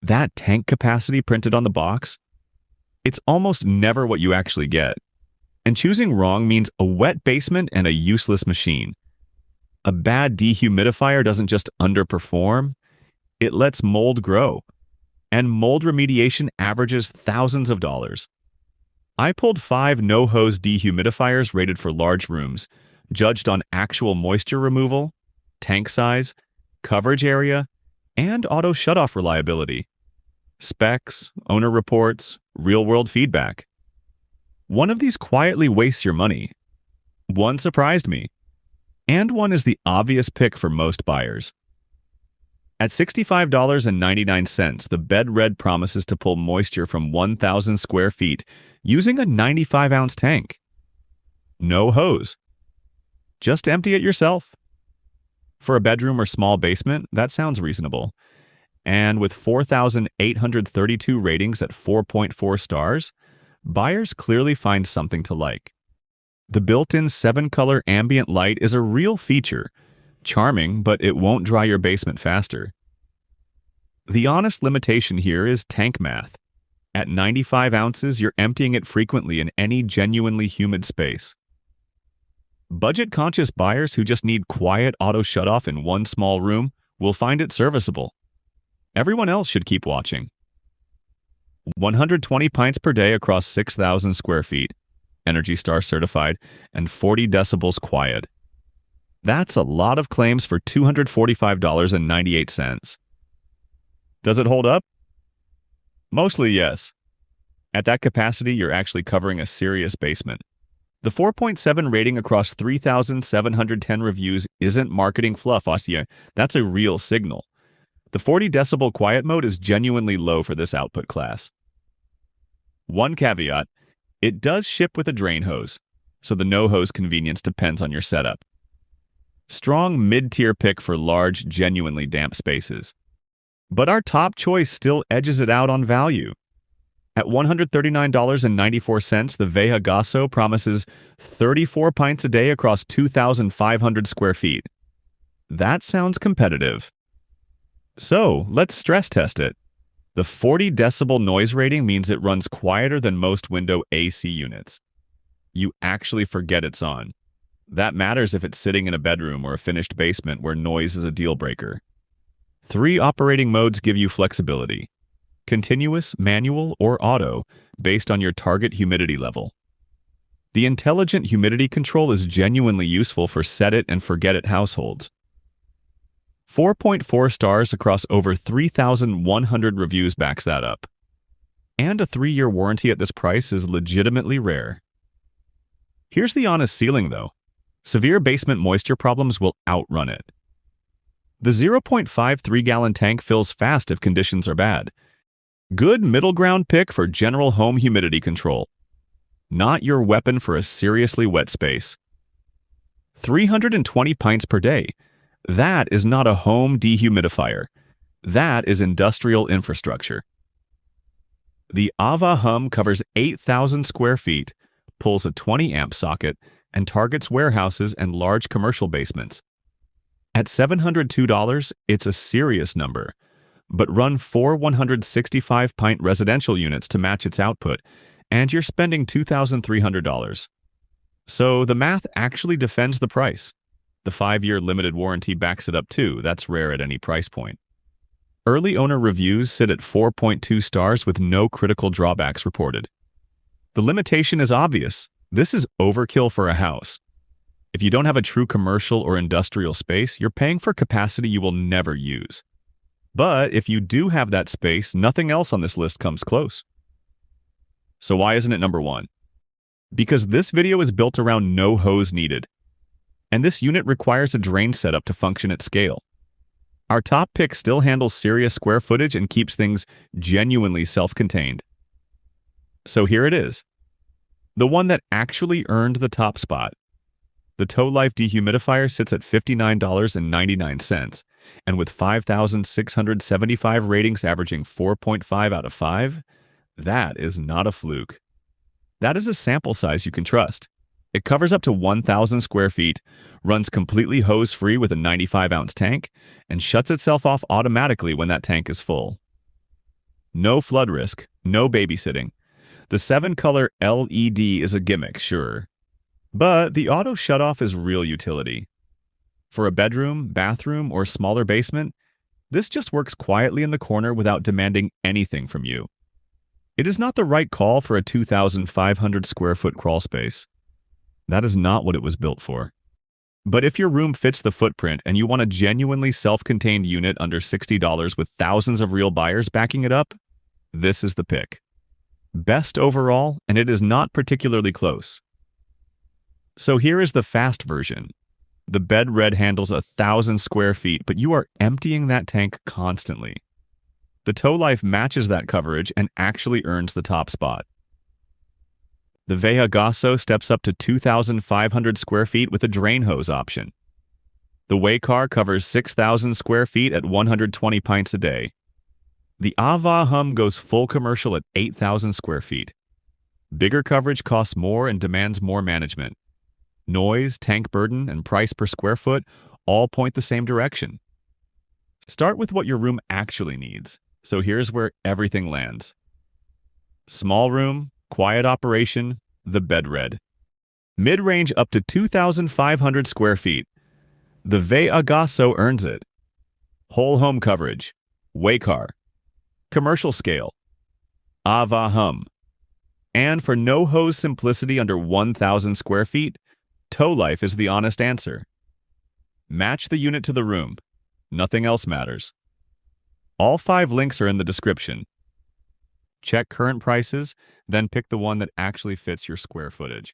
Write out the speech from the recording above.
That tank capacity printed on the box, it's almost never what you actually get. And choosing wrong means a wet basement and a useless machine. A bad dehumidifier doesn't just underperform, it lets mold grow. And mold remediation averages thousands of dollars. I pulled 5 no-hose dehumidifiers rated for large rooms, judged on actual moisture removal, tank size, coverage area, and auto shutoff reliability. Specs, owner reports, real-world feedback. One of these quietly wastes your money. One surprised me. And one is the obvious pick for most buyers. At $65.99, the Bed Red promises to pull moisture from 1,000 square feet using a 95-ounce tank. No hose. Just empty it yourself. For a bedroom or small basement, that sounds reasonable. And with 4,832 ratings at 4.4 stars, buyers clearly find something to like. The built-in 7-color ambient light is a real feature. Charming, but it won't dry your basement faster. The honest limitation here is tank math. At 95 ounces, you're emptying it frequently in any genuinely humid space. Budget-conscious buyers who just need quiet auto shutoff in one small room will find it serviceable. Everyone else should keep watching. 120 pints per day across 6,000 square feet, Energy Star certified, and 40 decibels quiet. That's a lot of claims for $245.98. Does it hold up? Mostly yes. At that capacity, you're actually covering a serious basement. The 4.7 rating across 3,710 reviews isn't marketing fluff, Ossia. That's a real signal. The 40 decibel quiet mode is genuinely low for this output class. One caveat, it does ship with a drain hose, so the no-hose convenience depends on your setup. Strong mid-tier pick for large, genuinely damp spaces. But our top choice still edges it out on value. At $139.94, the Vehagasso promises 34 pints a day across 2,500 square feet. That sounds competitive. So, let's stress test it. The 40 decibel noise rating means it runs quieter than most window AC units. You actually forget it's on. That matters if it's sitting in a bedroom or a finished basement where noise is a deal breaker. 3 operating modes give you flexibility: continuous, manual, or auto, based on your target humidity level. The intelligent humidity control is genuinely useful for set-it-and-forget-it households. 4.4 stars across over 3,100 reviews backs that up. And a 3-year warranty at this price is legitimately rare. Here's the honest ceiling, though. Severe basement moisture problems will outrun it. The 0.53-gallon tank fills fast if conditions are bad. Good middle ground pick for general home humidity control. Not your weapon for a seriously wet space. 320 pints per day. That is not a home dehumidifier. That is industrial infrastructure. The Avahum covers 8,000 square feet, pulls a 20-amp socket, and targets warehouses and large commercial basements. At $702, it's a serious number, but run 4 165-pint residential units to match its output, and you're spending $2,300. So the math actually defends the price. The 5-year limited warranty backs it up too. That's rare at any price point. Early owner reviews sit at 4.2 stars with no critical drawbacks reported. The limitation is obvious. This is overkill for a house. If you don't have a true commercial or industrial space, you're paying for capacity you will never use. But if you do have that space, nothing else on this list comes close. So why isn't it number 1? Because this video is built around no hose needed. And this unit requires a drain setup to function at scale. Our top pick still handles serious square footage and keeps things genuinely self-contained. So here it is. The one that actually earned the top spot. The Tow Life Dehumidifier sits at $59.99, and with 5,675 ratings averaging 4.5 out of 5, that is not a fluke. That is a sample size you can trust. It covers up to 1,000 square feet, runs completely hose-free with a 95-ounce tank, and shuts itself off automatically when that tank is full. No flood risk, no babysitting. The 7-color LED is a gimmick, sure. But the auto shutoff is real utility. For a bedroom, bathroom, or smaller basement, this just works quietly in the corner without demanding anything from you. It is not the right call for a 2,500 square foot crawl space. That is not what it was built for. But if your room fits the footprint and you want a genuinely self-contained unit under $60 with thousands of real buyers backing it up, this is the pick. Best overall, and it is not particularly close. So here is the fast version. The bed red handles 1,000 square feet, but you are emptying that tank constantly. The tow life matches that coverage and actually earns the top spot. The Vehagasso steps up to 2,500 square feet with a drain hose option. The Waycar covers 6,000 square feet at 120 pints a day. The Avahum goes full commercial at 8,000 square feet. Bigger coverage costs more and demands more management. Noise, tank burden, and price per square foot all point the same direction. Start with what your room actually needs. So here's where everything lands. Small room, quiet operation, the bed red. Mid-range up to 2,500 square feet. The Vehagasso earns it. Whole home coverage, Waycar. Commercial scale, Avahum. And for no-hose simplicity under 1,000 square feet, tow life is the honest answer. Match the unit to the room. Nothing else matters. All 5 links are in the description. Check current prices, then pick the one that actually fits your square footage.